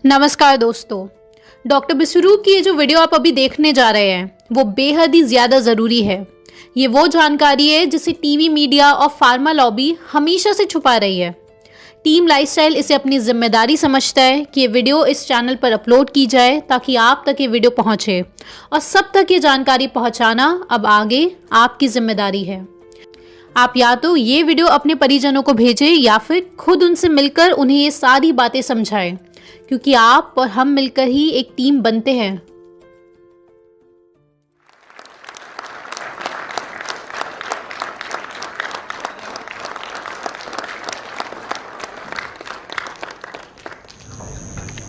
नमस्कार दोस्तों। डॉक्टर बिस्वरूप की ये जो वीडियो आप अभी देखने जा रहे हैं वो बेहद ही ज़्यादा ज़रूरी है। ये वो जानकारी है जिसे टीवी मीडिया और फार्मा लॉबी हमेशा से छुपा रही है। टीम लाइफस्टाइल इसे अपनी जिम्मेदारी समझता है कि ये वीडियो इस चैनल पर अपलोड की जाए ताकि आप तक ये वीडियो पहुंचे, और सब तक ये जानकारी पहुंचाना अब आगे आपकी जिम्मेदारी है। आप या तो ये वीडियो अपने परिजनों को भेजें या फिर खुद उनसे मिलकर उन्हें ये सारी बातें समझाएं, क्योंकि आप और हम मिलकर ही एक टीम बनते हैं।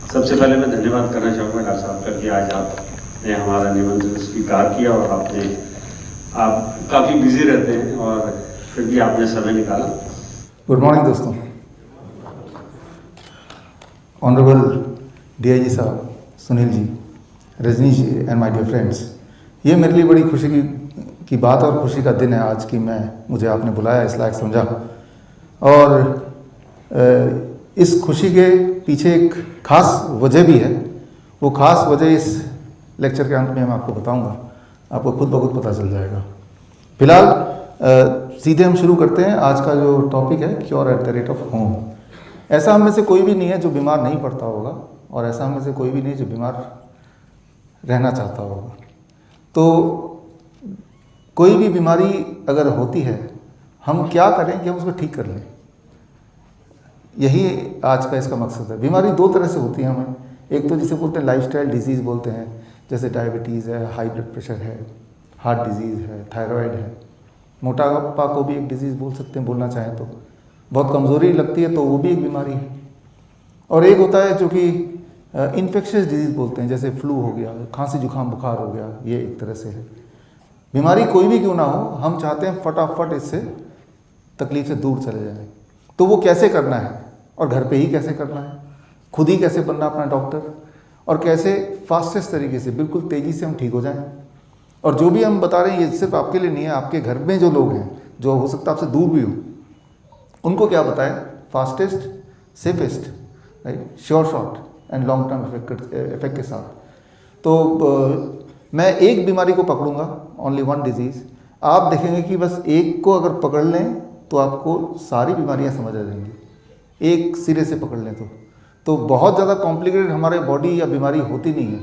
सबसे पहले मैं धन्यवाद करना चाहूँगा डॉक्टर साहब का कि आज आपने हमारा निमंत्रण स्वीकार किया और आप काफ़ी बिजी रहते हैं और फिर भी आपने समय निकाला। गुड मॉर्निंग दोस्तों। ऑनरेबल डीआईजी साहब, सुनील जी, रजनीश जी एंड माय डियर फ्रेंड्स, ये मेरे लिए बड़ी खुशी की बात और खुशी का दिन है आज कि मुझे आपने बुलाया, इस लायक समझा। और इस खुशी के पीछे एक खास वजह भी है। वो खास वजह इस लेक्चर के अंत में मैं आपको बताऊंगा, आपको खुद ब खुद पता चल जाएगा। फिलहाल सीधे हम शुरू करते हैं। आज का जो टॉपिक है cure at the rate of home. ऐसा हम में से कोई भी नहीं है जो बीमार नहीं पड़ता होगा, और ऐसा हम में से कोई भी नहीं जो बीमार रहना चाहता होगा। तो कोई भी बीमारी अगर होती है, हम क्या करें कि हम उसको ठीक कर लें, यही आज का इसका मकसद है। बीमारी दो तरह से होती है हमें। एक तो जिसे बोलते हैं लाइफस्टाइल डिजीज़ बोलते हैं, जैसे डायबिटीज़ है, हाई ब्लड प्रेशर है, हार्ट डिजीज़ है, थायराइड है। मोटापा को भी एक डिजीज़ बोल सकते हैं, बोलना चाहें तो। बहुत कमज़ोरी लगती है तो वो भी एक बीमारी है। और एक होता है जो कि इन्फेक्शियस डिजीज़ बोलते हैं, जैसे फ्लू हो गया, खांसी जुकाम बुखार हो गया, ये एक तरह से है। बीमारी कोई भी क्यों ना हो, हम चाहते हैं फटाफट इससे तकलीफ से दूर चले जाएं। तो वो कैसे करना है, और घर पे ही कैसे करना है, खुद ही कैसे बनना अपना डॉक्टर, और कैसे फास्टेस्ट तरीके से बिल्कुल तेज़ी से हम ठीक हो जाएं। और जो भी हम बता रहे हैं ये सिर्फ आपके लिए नहीं है, आपके घर में जो लोग हैं, जो हो सकता है आपसे दूर भी हो, उनको क्या बताएं, fastest, safest, right, sure shot and long term effect के साथ। तो मैं एक बीमारी को पकड़ूंगा, ओनली वन डिजीज़। आप देखेंगे कि बस एक को अगर पकड़ लें तो आपको सारी बीमारियां समझ आ जाएंगी, एक सिरे से पकड़ लें तो बहुत ज़्यादा कॉम्प्लिकेटेड हमारे बॉडी या बीमारी होती नहीं है,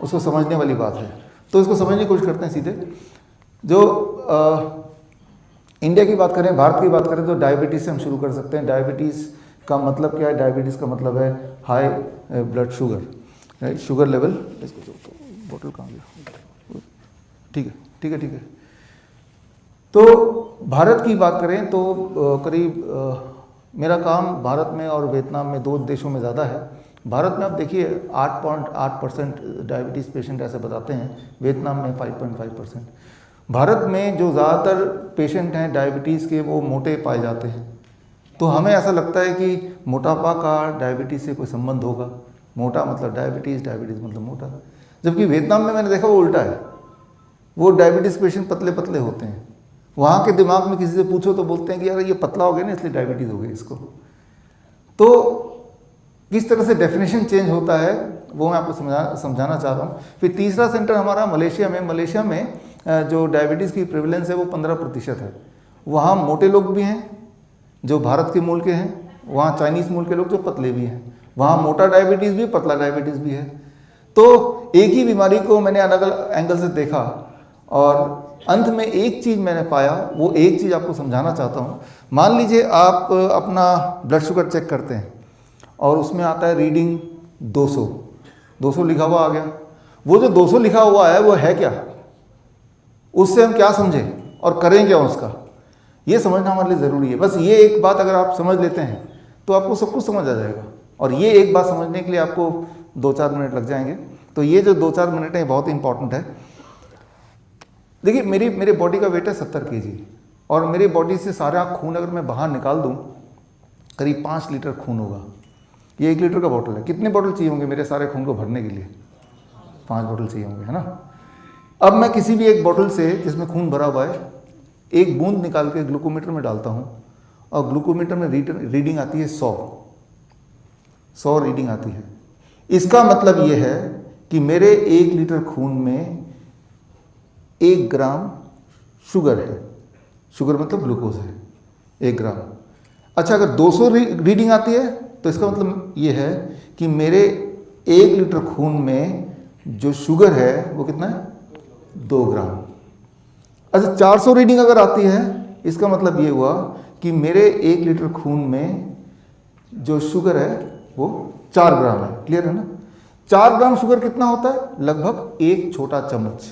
उसको समझने वाली बात है। तो इसको समझने की कोशिश करते हैं सीधे। जो इंडिया की बात करें, भारत की बात करें, तो डायबिटीज़ से हम शुरू कर सकते हैं। डायबिटीज़ का मतलब क्या है? डायबिटीज़ का मतलब है high blood sugar, right, sugar level. इसको बोतल कहाँ गया? ठीक है, ठीक है, ठीक है। तो भारत की बात करें तो करीब मेरा काम भारत में और वियतनाम में, दो देशों में ज़्यादा है। भारत में आप देखिए 8.8% डायबिटीज़ पेशेंट ऐसे बताते हैं, वियतनाम में 5.5%। भारत में जो ज़्यादातर पेशेंट हैं डायबिटीज़ के, वो मोटे पाए जाते हैं। तो हमें ऐसा लगता है कि मोटापा का डायबिटीज़ से कोई संबंध होगा, मोटा मतलब डायबिटीज़, डायबिटीज़ मतलब मोटा। जबकि वियतनाम में मैंने देखा वो उल्टा है, वो डायबिटीज़ पेशेंट पतले पतले होते हैं। वहाँ के दिमाग में किसी से पूछो तो बोलते हैं कि यार ये पतला हो गया ना, इसलिए डायबिटीज़ हो गई इसको। तो किस तरह से डेफिनेशन चेंज होता है वो मैं आपको समझाना चाह रहा हूँ। फिर तीसरा सेंटर हमारा मलेशिया में। मलेशिया में जो डायबिटीज़ की प्रेवलेंस है वो 15% है। वहाँ मोटे लोग भी हैं जो भारत के मूल के हैं, वहाँ चाइनीज़ मूल के लोग जो पतले भी हैं, वहाँ मोटा डायबिटीज़ भी, पतला डायबिटीज़ भी है। तो एक ही बीमारी को मैंने अलग अलग एंगल से देखा, और अंत में एक चीज़ मैंने पाया, वो एक चीज़ आपको समझाना चाहता हूँ। मान लीजिए आप अपना ब्लड शुगर चेक करते हैं और उसमें आता है रीडिंग 200 लिखा हुआ आ गया। वो जो 200 लिखा हुआ है वो है क्या, उससे हम क्या समझें और करें क्या उसका, ये समझना हमारे लिए ज़रूरी है। बस ये एक बात अगर आप समझ लेते हैं तो आपको सब कुछ समझ आ जाएगा। और ये एक बात समझने के लिए आपको 2-4 मिनट लग जाएंगे। तो ये जो 2-4 मिनट है बहुत इंपॉर्टेंट है। देखिए मेरे बॉडी का वेट है 70 kg, और मेरी बॉडी से सारा खून अगर मैं बाहर निकाल दूं, करीब 5 लीटर खून होगा। ये 1 लीटर का बॉटल है। कितने बॉटल चाहिए होंगे मेरे सारे खून को भरने के लिए? 5 बॉटल चाहिए होंगे, है ना। अब मैं किसी भी एक बॉटल से जिसमें खून भरा हुआ है एक बूंद निकाल के ग्लूकोमीटर में डालता हूँ, और ग्लूकोमीटर में रीडिंग आती है 100 रीडिंग आती है। इसका मतलब ये है कि मेरे 1 लीटर खून में 1 ग्राम शुगर है। शुगर मतलब ग्लूकोज है, 1 ग्राम। अच्छा, अगर 200 रीडिंग आती है तो इसका मतलब ये है कि मेरे 1 लीटर खून में जो शुगर है वो कितना है, 2 ग्राम। अच्छा, 400 रीडिंग अगर आती है, इसका मतलब ये हुआ कि मेरे 1 लीटर खून में जो शुगर है वो 4 ग्राम है। क्लियर है ना? 4 ग्राम शुगर कितना होता है? लगभग 1 छोटा चम्मच।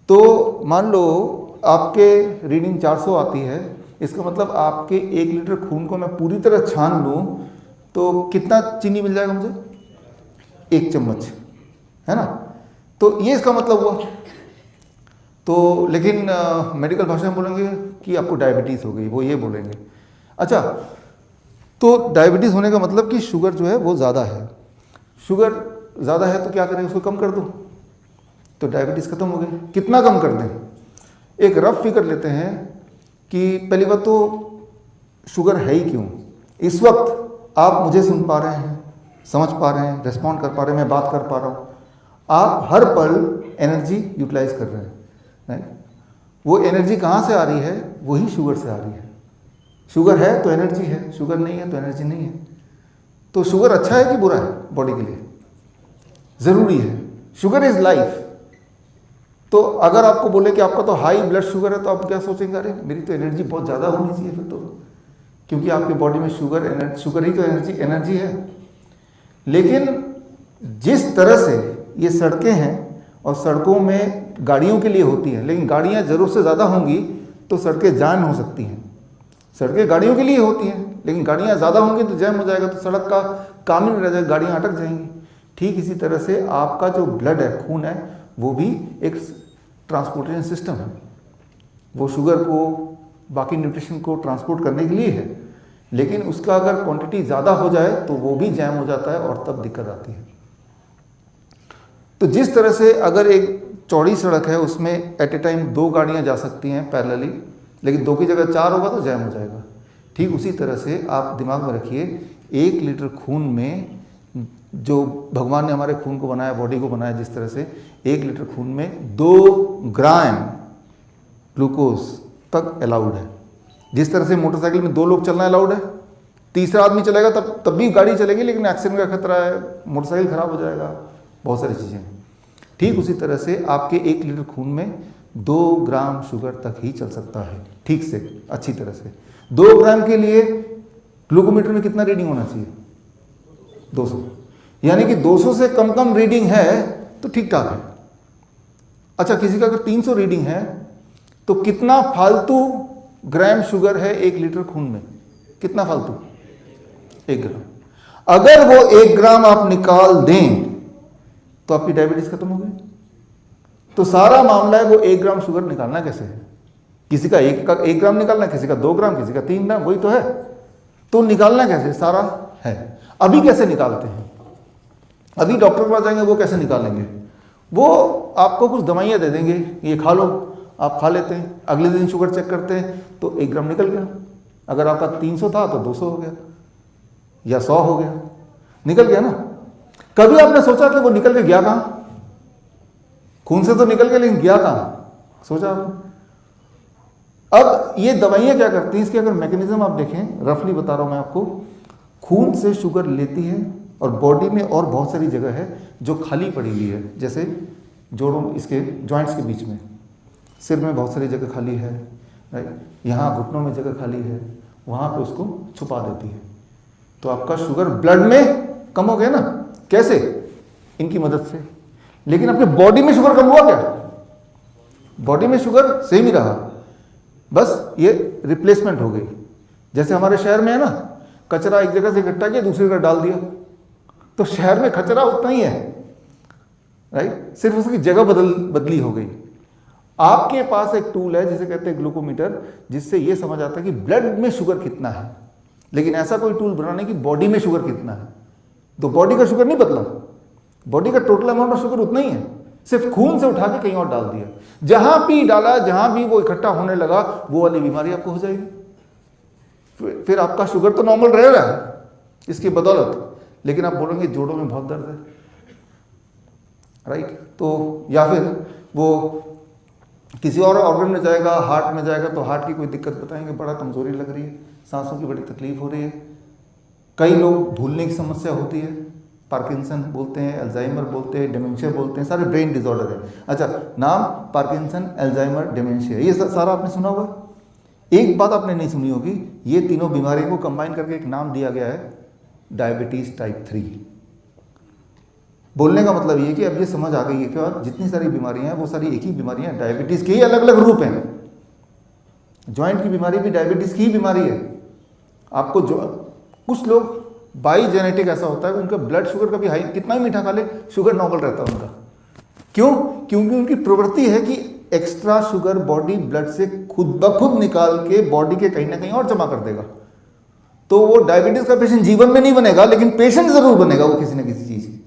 तो मान लो आपके रीडिंग 400 आती है, इसका मतलब आपके 1 लीटर खून को मैं पूरी तरह छान लूँ तो कितना चीनी मिल जाएगा मुझे? 1 चम्मच, है ना? तो ये इसका मतलब हुआ। तो लेकिन मेडिकल भाषा में बोलेंगे कि आपको डायबिटीज़ हो गई, वो ये बोलेंगे। अच्छा, तो डायबिटीज़ होने का मतलब कि शुगर जो है वो ज़्यादा है। शुगर ज़्यादा है तो क्या करें, उसको कम कर दो तो डायबिटीज़ ख़त्म हो गई। कितना कम कर दें? एक रफ फिगर लेते हैं कि पहली बात तो शुगर है ही क्यों। इस वक्त आप मुझे सुन पा रहे हैं, समझ पा रहे हैं, रिस्पॉन्ड कर पा रहे हैं, मैं बात कर पा रहा हूँ। आप हर पल एनर्जी यूटिलाइज कर रहे हैं, राइट? वो एनर्जी कहाँ से आ रही है? वही शुगर से आ रही है। शुगर है तो एनर्जी है, शुगर नहीं है तो एनर्जी नहीं है। तो शुगर अच्छा है कि बुरा है बॉडी के लिए? ज़रूरी है। Sugar is life. तो अगर आपको बोले कि आपका तो हाई ब्लड शुगर है तो आप क्या सोचेंगे? अरे मेरी तो एनर्जी बहुत ज़्यादा होनी चाहिए फिर तो, क्योंकि आपके बॉडी में शुगर ही तो एनर्जी है। लेकिन जिस तरह से ये सड़कें हैं और सड़कों में गाड़ियों के लिए होती हैं, लेकिन गाड़ियाँ ज़रूरत से ज़्यादा होंगी तो सड़कें जाम हो सकती हैं। सड़कें गाड़ियों के लिए होती हैं, लेकिन गाड़ियाँ ज़्यादा होंगी तो जैम हो जाएगा, तो सड़क का काम ही नहीं रह जाएगा, गाड़ियाँ अटक जाएंगी। ठीक इसी तरह से आपका जो ब्लड है, खून है, वो भी एक ट्रांसपोर्टेशन सिस्टम है। वो शुगर को, बाकी न्यूट्रिशन को ट्रांसपोर्ट करने के लिए है, लेकिन उसका अगर क्वांटिटी ज़्यादा हो जाए तो वो भी जैम हो जाता है और तब दिक्कत आती है। तो जिस तरह से अगर एक चौड़ी सड़क है उसमें एट ए टाइम 2 गाड़ियाँ जा सकती हैं पैरेलली, लेकिन 2 की जगह 4 होगा तो जैम हो जाएगा। ठीक उसी तरह से आप दिमाग में रखिए, 1 लीटर खून में, जो भगवान ने हमारे खून को बनाया, बॉडी को बनाया जिस तरह से, 1 लीटर खून में 2 ग्राम ग्लूकोज तक अलाउड है। जिस तरह से मोटरसाइकिल में 2 लोग चलना अलाउड है, तीसरा आदमी चलेगा तब भी गाड़ी चलेगी, लेकिन एक्सीडेंट का खतरा है, मोटरसाइकिल खराब हो जाएगा, बहुत सारी चीज़ें। ठीक उसी तरह से आपके 1 लीटर खून में 2 ग्राम शुगर तक ही चल सकता है, ठीक से, अच्छी तरह से। 2 ग्राम के लिए ग्लूकोमीटर में कितना रीडिंग होना चाहिए? 200। यानी कि 200 से कम रीडिंग है तो ठीक ठाक है। अच्छा, किसी का अगर 300 रीडिंग है तो कितना फालतू ग्राम शुगर है 1 लीटर खून में? कितना फालतू? 1 ग्राम। अगर वो 1 ग्राम आप निकाल दें तो आपकी डायबिटीज खत्म हो गई। तो सारा मामला है वो 1 ग्राम शुगर निकालना कैसे है। किसी का 1 ग्राम निकालना, किसी का 2 ग्राम, किसी का 3 ग्राम, वही तो है। तो निकालना कैसे सारा है। अभी कैसे निकालते हैं? अभी डॉक्टर के पास जाएंगे, वो कैसे निकालेंगे? वो आपको कुछ दवाइयाँ दे देंगे, ये खा लो, आप खा लेते हैं, अगले दिन शुगर चेक करते हैं तो 1 ग्राम निकल गया। अगर आपका 300 था तो 200 हो गया या 100 हो गया, निकल गया ना। कभी आपने सोचा कि वो निकल के गया कहाँ? खून से तो निकल गया, लेकिन गया कहाँ? सोचा आपने? अब ये दवाइयाँ क्या करती हैं, इसके अगर मैकेनिज्म आप देखें, रफली बता रहा हूँ मैं आपको। खून से शुगर लेती है और बॉडी में और बहुत सारी जगह है जो खाली पड़ी हुई है, जैसे जोड़ों, इसके जॉइंट्स के बीच में, सिर में बहुत सारी जगह खाली है, राइट, यहाँ घुटनों में जगह खाली है, वहाँ पे उसको छुपा देती है। तो आपका शुगर ब्लड में कम हो गया ना। कैसे? इनकी मदद से। लेकिन आपके बॉडी में शुगर कम हुआ क्या? बॉडी में शुगर सेम ही रहा, बस ये रिप्लेसमेंट हो गई। जैसे हमारे शहर में है ना, कचरा एक जगह से इकट्ठा किया दूसरी जगह डाल दिया, तो शहर में कचरा उतना ही है, राइट, सिर्फ उसकी जगह बदली हो गई। आपके पास एक टूल है जिसे कहते हैं ग्लूकोमीटर, जिससे ये समझ आता है कि ब्लड में शुगर कितना है। लेकिन ऐसा कोई टूल बनाने की बॉडी में शुगर कितना है। तो बॉडी का शुगर नहीं बदला, बॉडी का टोटल अमाउंट ऑफ शुगर उतना ही है, सिर्फ खून से उठा के कहीं और डाल दिया। जहां भी डाला, जहां भी वो इकट्ठा होने लगा, वो वाली बीमारी आपको हो जाएगी। फिर आपका शुगर तो नॉर्मल रह रहा है इसकी बदौलत, लेकिन आप बोलेंगे जोड़ों में बहुत दर्द है, राइट। तो या फिर वो किसी और ऑर्गन में जाएगा, हार्ट में जाएगा, तो हार्ट की कोई दिक्कत बताएंगे, बड़ा कमजोरी लग रही है, सांसों की बड़ी तकलीफ हो रही है। कई लोग भूलने की समस्या होती है, पार्किंसन बोलते हैं, अल्जाइमर बोलते हैं, डिमेंशिया बोलते हैं, सारे ब्रेन डिसऑर्डर है। अच्छा, नाम पार्किंसन, अल्जाइमर, डिमेंशिया, ये सारा आपने सुना हुआ है। एक बात आपने नहीं सुनी होगी, ये तीनों बीमारियों को कंबाइन करके एक नाम दिया गया है, डायबिटीज टाइप 3। बोलने का मतलब ये कि अब ये समझ आ गई है कि जितनी सारी बीमारियां हैं वो सारी एक ही बीमारियां हैं, डायबिटीज के ही अलग अलग रूप हैं। ज्वाइंट की बीमारी भी डायबिटीज की ही बीमारी है। आपको जो कुछ लोग बाई जेनेटिक ऐसा होता है कि उनका ब्लड शुगर कभी हाई, कितना ही मीठा खा ले शुगर नॉर्मल रहता है उनका। क्यों? क्योंकि उनकी प्रवृत्ति है कि एक्स्ट्रा शुगर बॉडी ब्लड से खुद ब खुद निकाल के बॉडी के कहीं ना कहीं और जमा कर देगा। तो वो डायबिटीज का पेशेंट जीवन में नहीं बनेगा, लेकिन पेशेंट जरूर बनेगा वो किसी ना किसी चीज की।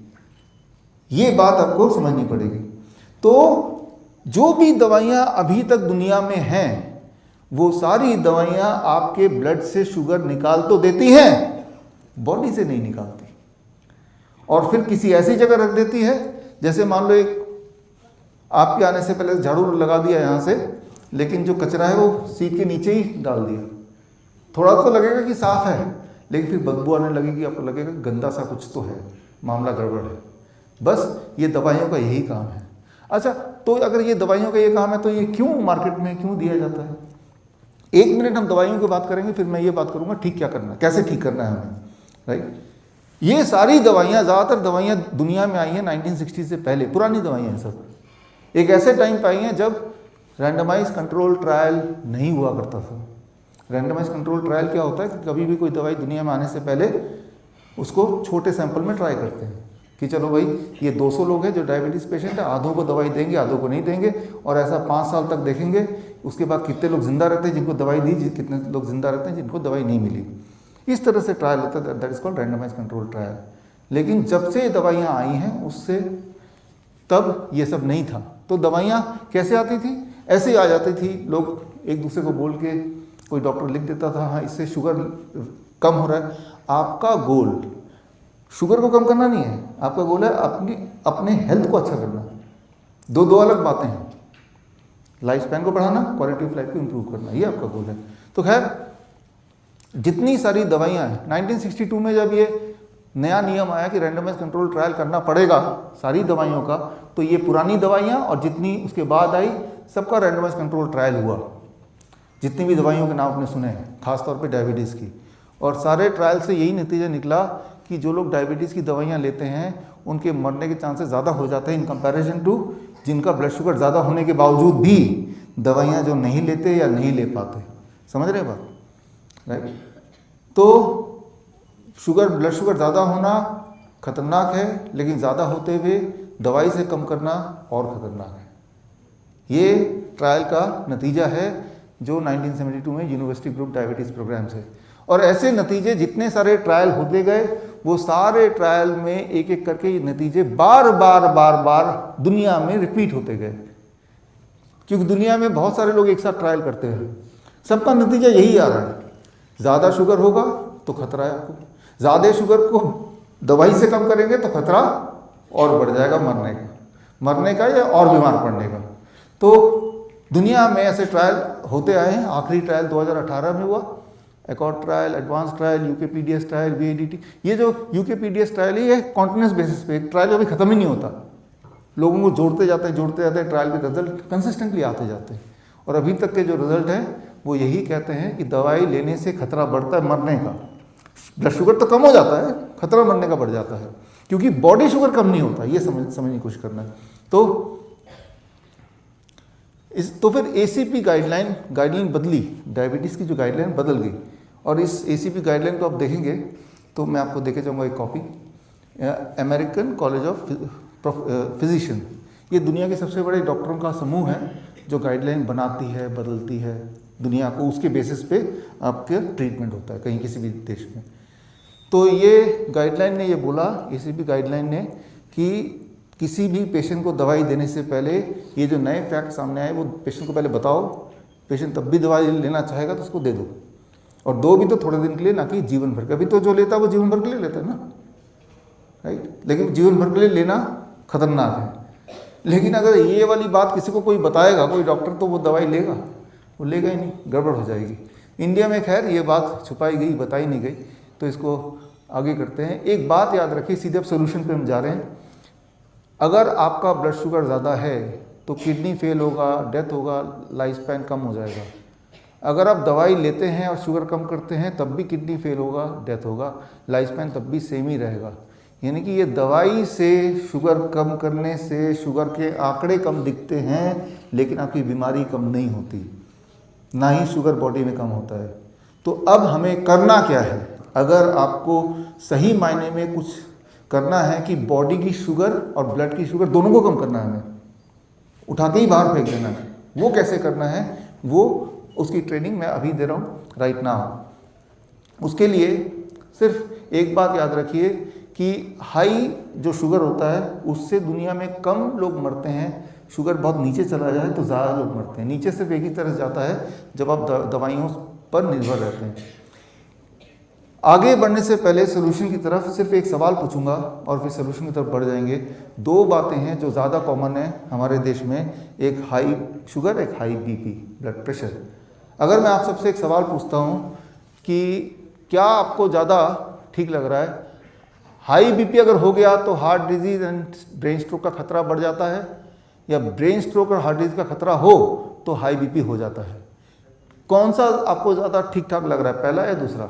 ये बात आपको समझनी पड़ेगी। तो जो भी दवाइयां अभी तक दुनिया में हैं, वो सारी दवाइयां आपके ब्लड से शुगर निकाल तो देती हैं, बॉडी से नहीं निकालती, और फिर किसी ऐसी जगह रख देती है, जैसे मान लो एक आपके आने से पहले झाड़ू लगा दिया यहाँ से, लेकिन जो कचरा है वो सीट के नीचे ही डाल दिया। थोड़ा तो लगेगा कि साफ है, लेकिन फिर बदबू आने लगेगी, आपको लगेगा गंदा सा कुछ तो है, मामला गड़बड़ है। बस ये दवाइयों का यही काम है। अच्छा, तो अगर ये दवाइयों का ये काम है तो ये क्यों मार्केट में क्यों दिया जाता है? 1 मिनट हम दवाइयों की बात करेंगे, फिर मैं ये बात करूंगा ठीक क्या करना है, कैसे ठीक करना है हमें, राइट। ये सारी दवाइयाँ, ज़्यादातर दवाइयाँ दुनिया में आई हैं 1960 से पहले, पुरानी दवाइयाँ हैं सब। एक ऐसे टाइम पे आई हैं जब रैंडमाइज कंट्रोल ट्रायल नहीं हुआ करता था। रैंडमाइज कंट्रोल ट्रायल क्या होता है कि कभी भी कोई दवाई दुनिया में आने से पहले उसको छोटे सैंपल में ट्राई करते हैं कि चलो भाई ये 200 लोग हैं जो डायबिटीज़ पेशेंट है, आधों को दवाई देंगे, आधों को नहीं देंगे, और ऐसा 5 साल तक देखेंगे। उसके बाद कितने लोग जिंदा रहते हैं जिनको दवाई दी, कितने लोग जिंदा रहते हैं जिनको दवाई नहीं मिली। इस तरह से ट्रायल होता है, that is called randomise control trial. लेकिन जब से दवाइयाँ आई हैं उससे तब ये सब नहीं था। तो दवाइयाँ कैसे आती थी? ऐसे ही आ जाती थी, लोग एक दूसरे को बोल के, कोई डॉक्टर लिख देता था, हाँ इससे शुगर कम हो रहा है। आपका गोल शुगर को कम करना नहीं है, आपका गोल है अपने हेल्थ को अच्छा करना। दो अलग बातें हैं, लाइफ स्पैन को बढ़ाना, क्वालिटी ऑफ लाइफ को इम्प्रूव करना, ये आपका गोल है। तो खैर जितनी सारी दवाइयाँ हैं, 1962 में जब ये नया नियम आया कि रैंडमाइज कंट्रोल ट्रायल करना पड़ेगा सारी दवाइयों का, तो ये पुरानी दवाइयाँ और जितनी उसके बाद आई सबका रैंडमाइज कंट्रोल ट्रायल हुआ। जितनी भी दवाइयों के नाम आपने सुने हैं, खासतौर पे डायबिटीज़ की, और सारे ट्रायल से यही नतीजा निकला कि जो लोग डायबिटीज़ की दवाइयाँ लेते हैं उनके मरने के चांसेस ज़्यादा हो जाते हैं इन कंपैरिजन टू जिनका ब्लड शुगर ज़्यादा होने के बावजूद भी दवाइयाँ जो नहीं लेते या नहीं ले पाते। समझ रहे बात, राइट। तो ब्लड शुगर ज़्यादा होना खतरनाक है, लेकिन ज़्यादा होते हुए दवाई से कम करना और खतरनाक है। ये ट्रायल का नतीजा है जो 1972 में यूनिवर्सिटी ग्रुप डायबिटीज़ प्रोग्राम से। और ऐसे नतीजे जितने सारे ट्रायल होते गए, वो सारे ट्रायल में एक एक करके ये नतीजे बार बार दुनिया में रिपीट होते गए, क्योंकि दुनिया में बहुत सारे लोग एक साथ ट्रायल करते हैं। सबका नतीजा यही आ रहा है, ज़्यादा शुगर होगा तो खतरा है आपको, ज़्यादा शुगर को दवाई से कम करेंगे तो खतरा और बढ़ जाएगा मरने का या और बीमार पड़ने का। तो दुनिया में ऐसे ट्रायल होते आए हैं। आखिरी ट्रायल 2018 में हुआ, accord trial, advance trial, UKPDS trial, VADT। ये जो यूकेपीडीएस ट्रायल है कॉन्टिन्यूस बेसिस पे, एक ट्रायल अभी खत्म ही नहीं होता, लोगों को जोड़ते जाते हैं, ट्रायल के रिजल्ट कंसिस्टेंटली आते जाते हैं। और अभी तक के जो रिजल्ट हैं वो यही कहते हैं कि दवाई लेने से खतरा बढ़ता है मरने का। ब्लड शुगर तो कम हो जाता है, खतरा मरने का बढ़ जाता है, क्योंकि बॉडी शुगर कम नहीं होता। ये समझने की कोशिश करना है। तो फिर ACP गाइडलाइन बदली, डायबिटीज़ की जो गाइडलाइन बदल गई। और इस ACP गाइडलाइन को आप देखेंगे तो मैं आपको देखे जाऊँगा एक copy, American college of physician. ये दुनिया के सबसे बड़े डॉक्टरों का समूह है जो गाइडलाइन बनाती है, बदलती है दुनिया को, उसके बेसिस पे आपके ट्रीटमेंट होता है कहीं किसी भी देश में। तो ये गाइडलाइन ने ये बोला, ACP गाइडलाइन ने, कि किसी भी पेशेंट को दवाई देने से पहले ये जो नए फैक्ट सामने आए वो पेशेंट को पहले बताओ। पेशेंट तब भी दवाई लेना चाहेगा तो उसको दे दो, और दो भी तो थोड़े दिन के लिए, ना कि जीवन भर का। अभी तो जो लेता है वो जीवन भर के लिए लेता है ना, राइट। लेकिन जीवन भर के लिए लेना खतरनाक है। लेकिन अगर ये वाली बात किसी को कोई बताएगा, कोई डॉक्टर, तो वो दवाई लेगा? वो लेगा ही नहीं, गड़बड़ हो जाएगी। इंडिया में खैर ये बात छुपाई गई, बताई नहीं गई, तो इसको आगे करते हैं। एक बात याद रखिए, सीधे अब सोल्यूशन पे हम जा रहे हैं। अगर आपका ब्लड शुगर ज़्यादा है तो किडनी फेल होगा, डेथ होगा, लाइफ स्पैन कम हो जाएगा। अगर आप दवाई लेते हैं और शुगर कम करते हैं तब भी किडनी फेल होगा, डेथ होगा, लाइफ स्पैन तब भी सेम ही रहेगा। यानी कि ये दवाई से, शुगर कम करने से शुगर के आंकड़े कम दिखते हैं, लेकिन आपकी बीमारी कम नहीं होती, ना ही शुगर बॉडी में कम होता है। तो अब हमें करना क्या है? अगर आपको सही मायने में कुछ करना है कि बॉडी की शुगर और ब्लड की शुगर दोनों को कम करना है, हमें उठा के ही बाहर फेंक देना है। वो कैसे करना है, वो उसकी ट्रेनिंग मैं अभी दे रहा हूँ राइट नाउ। उसके लिए सिर्फ एक बात याद रखिए कि हाई जो शुगर होता है उससे दुनिया में कम लोग मरते हैं। शुगर बहुत नीचे चला जाए तो ज़्यादा लोग मरते हैं। नीचे सिर्फ एक ही तरह से जाता है जब आप दवाइयों पर निर्भर रहते हैं। आगे बढ़ने से पहले सोल्यूशन की तरफ सिर्फ एक सवाल पूछूंगा और फिर सोल्यूशन की तरफ बढ़ जाएंगे। दो बातें हैं जो ज़्यादा कॉमन है हमारे देश में, एक हाई शुगर, एक हाई बीपी, ब्लड प्रेशर। अगर मैं आप सबसे एक सवाल पूछता हूँ कि क्या आपको ज़्यादा ठीक लग रहा है, हाई बीपी अगर हो गया तो heart disease and brain stroke का खतरा बढ़ जाता है, या ब्रेन स्ट्रोक और हार्ट डिजीज़ का खतरा हो तो हाई बीपी हो जाता है? कौन सा आपको ज़्यादा ठीक ठाक लग रहा है, पहला या दूसरा?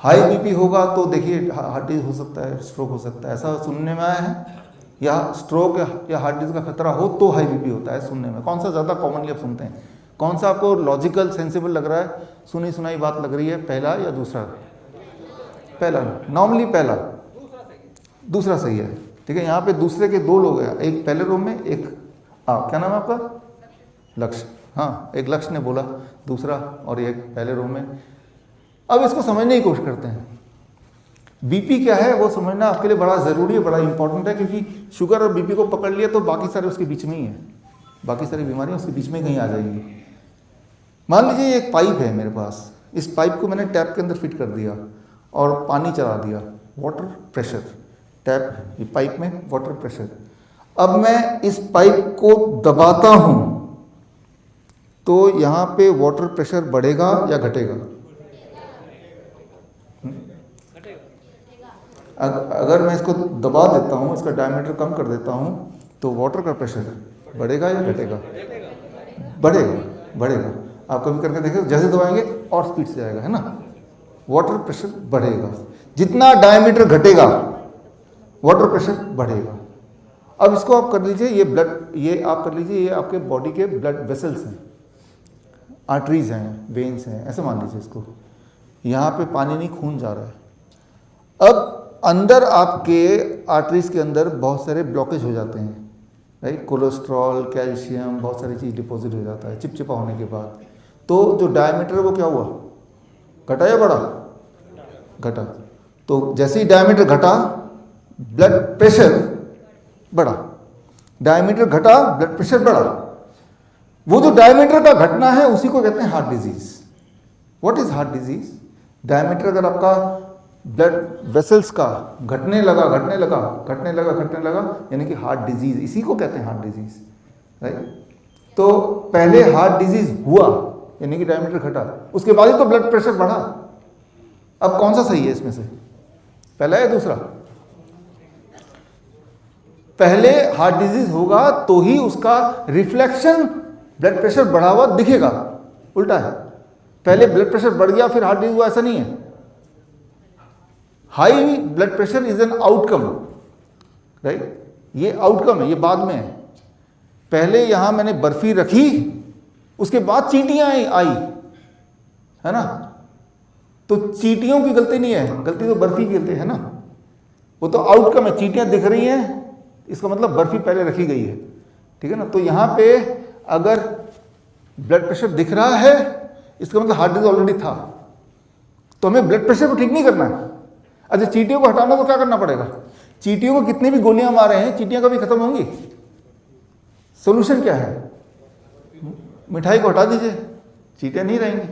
हाई बीपी होगा तो देखिए हार्ट डिजीज हो सकता है, स्ट्रोक हो सकता है, ऐसा सुनने में आया है। या स्ट्रोक या हार्ट डिजीज का खतरा हो तो हाई बीपी होता है सुनने में। कौन सा ज़्यादा कॉमनली आप सुनते हैं? कौन सा आपको लॉजिकल सेंसिबल लग रहा है, सुनी सुनाई बात लग रही है, पहला या दूसरा? पहला, नॉर्मली पहला, दूसरा सही है। ठीक है, यहाँ पे दूसरे के दो लोग हैं, एक पहले रूम में, एक क्या नाम है आपका? लक्ष्य। हाँ, एक लक्ष्य ने बोला दूसरा और एक पहले रूम में। अब इसको समझने की कोशिश करते हैं। बीपी क्या है वो समझना आपके लिए बड़ा ज़रूरी है, बड़ा इंपॉर्टेंट है, क्योंकि शुगर और बीपी को पकड़ लिया तो बाकी सारे उसके बीच में ही है, बाकी सारी बीमारियां उसके बीच में कहीं आ जाएंगी। मान लीजिए एक पाइप है मेरे पास, इस पाइप को मैंने टैप के अंदर फिट कर दिया और पानी चला दिया, वाटर प्रेशर, टैप, ये पाइप में वाटर प्रेशर। अब मैं इस पाइप को दबाता हूँ तो यहाँ पे वाटर प्रेशर बढ़ेगा या घटेगा? अगर मैं इसको दबा देता हूँ, इसका डायमीटर कम कर देता हूँ, तो वाटर का प्रेशर बढ़ेगा या घटेगा? बढ़ेगा, बढ़ेगा। आप कभी करके देखिए, जैसे दबाएंगे और स्पीड से जाएगा, है ना? वाटर प्रेशर बढ़ेगा। जितना डायमीटर घटेगा वाटर प्रेशर बढ़ेगा। अब इसको आप कर लीजिए, ये ब्लड, ये आप कर लीजिए, ये आपके बॉडी के ब्लड वेसल्स हैं, आर्टरीज हैं, वेन्स हैं, ऐसे मान लीजिए इसको। यहाँ पे पानी नहीं, खून जा रहा है। अब अंदर आपके आर्टरीज के अंदर बहुत सारे ब्लॉकेज हो जाते हैं, राइट? कोलेस्ट्रॉल, कैल्शियम, बहुत सारी चीज़ डिपॉजिट हो जाता है चिपचिपा होने के बाद। तो जो डायमीटर वो क्या हुआ, घटा या बढ़ा? घटा। तो जैसे ही डायमीटर घटा ब्लड प्रेशर बढ़ा, डायमीटर घटा ब्लड प्रेशर बढ़ा। वो जो डायमीटर का घटना है उसी को कहते हैं heart disease. What is heart disease? Diameter अगर आपका ब्लड वेसल्स का घटने लगा, घटने लगा, घटने लगा, घटने लगा, यानी कि हार्ट डिजीज, इसी को कहते हैं हार्ट डिजीज, राइट? तो पहले हार्ट डिजीज हुआ यानी कि डायमीटर घटा, उसके बाद ही तो ब्लड प्रेशर बढ़ा। अब कौन सा सही है इसमें से, पहला या दूसरा? पहले हार्ट डिजीज होगा तो ही उसका रिफ्लेक्शन ब्लड प्रेशर बढ़ा हुआ दिखेगा, उल्टा है। पहले ब्लड प्रेशर बढ़ गया फिर हार्ट डिजीज हुआ, ऐसा नहीं है। High blood pressure is an outcome, right? ये आउटकम है, ये बाद में है। पहले यहां मैंने बर्फी रखी, उसके बाद चींटियां आई, है ना? तो चींटियों की गलती नहीं है, गलती तो बर्फी की गलती है ना। वो तो आउटकम है, चींटियां दिख रही हैं, इसका मतलब बर्फी पहले रखी गई है, ठीक है ना? तो यहां पे अगर ब्लड प्रेशर दिख रहा है इसका मतलब हार्ट डिजीज ऑलरेडी था, तो हमें ब्लड प्रेशर को ठीक नहीं करना है। अच्छा, चींटियों को हटाना तो क्या करना पड़ेगा? चींटियों को कितनी भी गोलियां मारे हैं, चींटियां कभी खत्म होंगी? सोल्यूशन क्या है? मिठाई को हटा दीजिए, चींटियां नहीं रहेंगी।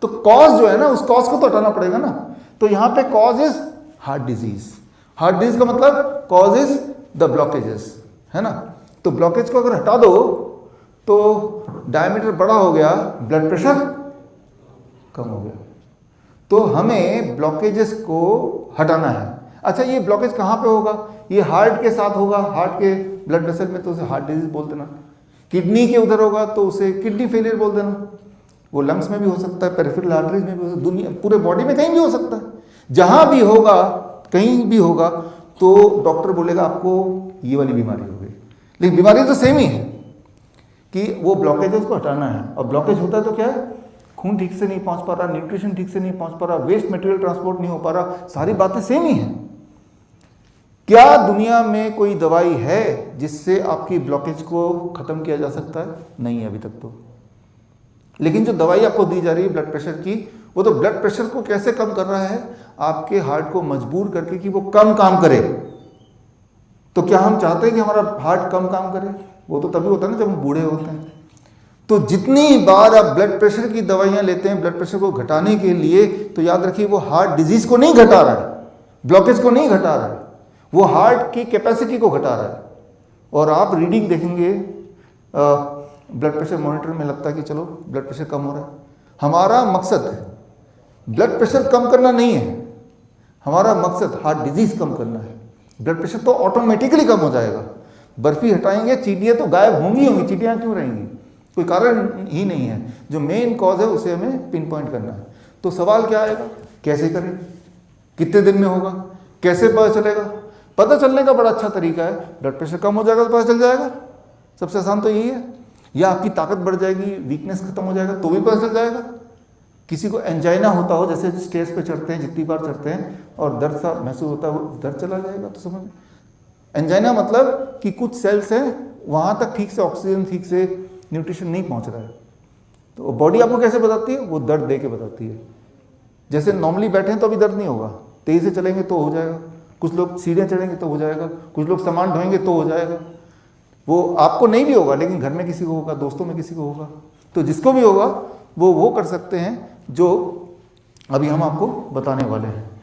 तो कॉज जो है ना, उस कॉज को तो हटाना पड़ेगा ना। तो यहां पे cause is heart disease. Heart disease का मतलब कॉज इज द ब्लॉकेजेस, है ना। तो ब्लॉकेज को अगर हटा दो तो डायमीटर बड़ा हो गया, ब्लड प्रेशर कम हो गया। तो हमें ब्लॉकेजेस को हटाना है। अच्छा, ये ब्लॉकेज कहाँ पे होगा? ये हार्ट के साथ होगा, हार्ट के ब्लड वेसल में, तो उसे हार्ट डिजीज बोल देना। किडनी के उधर होगा तो उसे किडनी फेलियर बोल देना। वो लंग्स में भी हो सकता है, पेरिफेरल आर्टरीज में भी हो सकता है, दुनिया पूरे बॉडी में कहीं भी हो सकता है। जहां भी होगा, कहीं भी होगा, तो डॉक्टर बोलेगा आपको ये वाली बीमारी हो गई। लेकिन बीमारी तो सेम ही है कि वो ब्लॉकेजेस को हटाना है। और ब्लॉकेज होता है तो क्या है? खून ठीक से नहीं पहुंच पा रहा, न्यूट्रिशन ठीक से नहीं पहुंच पा रहा, वेस्ट मटेरियल ट्रांसपोर्ट नहीं हो पा रहा, सारी बातें सेम ही हैं। क्या दुनिया में कोई दवाई है जिससे आपकी ब्लॉकेज को खत्म किया जा सकता है? नहीं है अभी तक तो। लेकिन जो दवाई आपको दी जा रही है ब्लड प्रेशर की, वो तो ब्लड प्रेशर को कैसे कम कर रहा है? आपके हार्ट को मजबूर करके कि वो कम काम करे। तो क्या हम चाहते हैं कि हमारा हार्ट कम काम करे? वो तो तभी होता है ना जब हम बूढ़े होते हैं। तो जितनी बार आप ब्लड प्रेशर की दवाइयां लेते हैं ब्लड प्रेशर को घटाने के लिए, तो याद रखिए वो हार्ट डिजीज को नहीं घटा रहा है, ब्लॉकेज को नहीं घटा रहा है, वो हार्ट की कैपेसिटी को घटा रहा है। और आप रीडिंग देखेंगे ब्लड प्रेशर मॉनिटर में, लगता है कि चलो ब्लड प्रेशर कम हो रहा है। हमारा मकसद ब्लड प्रेशर कम करना नहीं है, हमारा मकसद हार्ट डिजीज कम करना है। ब्लड प्रेशर तो ऑटोमेटिकली कम हो जाएगा। बर्फी हटाएंगे, चींटियाँ तो गायब होंगी। चींटियाँ क्यों रहेंगी? कोई कारण ही नहीं है। जो मेन कॉज है उसे हमें पिन पॉइंट करना है। तो सवाल क्या आएगा? कैसे करें? कितने दिन में होगा? कैसे पता चलेगा? पता चलने का बड़ा अच्छा तरीका है, ब्लड प्रेशर कम हो जाएगा तो पता चल जाएगा। सबसे आसान तो यही है। या आपकी ताकत बढ़ जाएगी, वीकनेस खत्म हो जाएगा तो भी पता चल जाएगा। किसी को एंजाइना होता हो, जैसे स्टेज पे चढ़ते हैं, जितनी बार चढ़ते हैं और दर्द सा महसूस होता है, वो दर्द चला जाएगा तो समझ। एंजाइना मतलब कि कुछ सेल्स हैं वहाँ तक ठीक से ऑक्सीजन, ठीक से न्यूट्रिशन नहीं पहुँच रहा है। तो बॉडी आपको कैसे बताती है? वो दर्द दे के बताती है। जैसे नॉर्मली बैठे हैं तो अभी दर्द नहीं होगा, तेज़ी से चलेंगे तो हो जाएगा। कुछ लोग सीढ़ियाँ चढ़ेंगे तो हो जाएगा, कुछ लोग सामान ढोएंगे तो हो जाएगा। वो आपको नहीं भी होगा, लेकिन घर में किसी को होगा, दोस्तों में किसी को होगा। तो जिसको भी होगा वो कर सकते हैं जो अभी हम आपको बताने वाले हैं।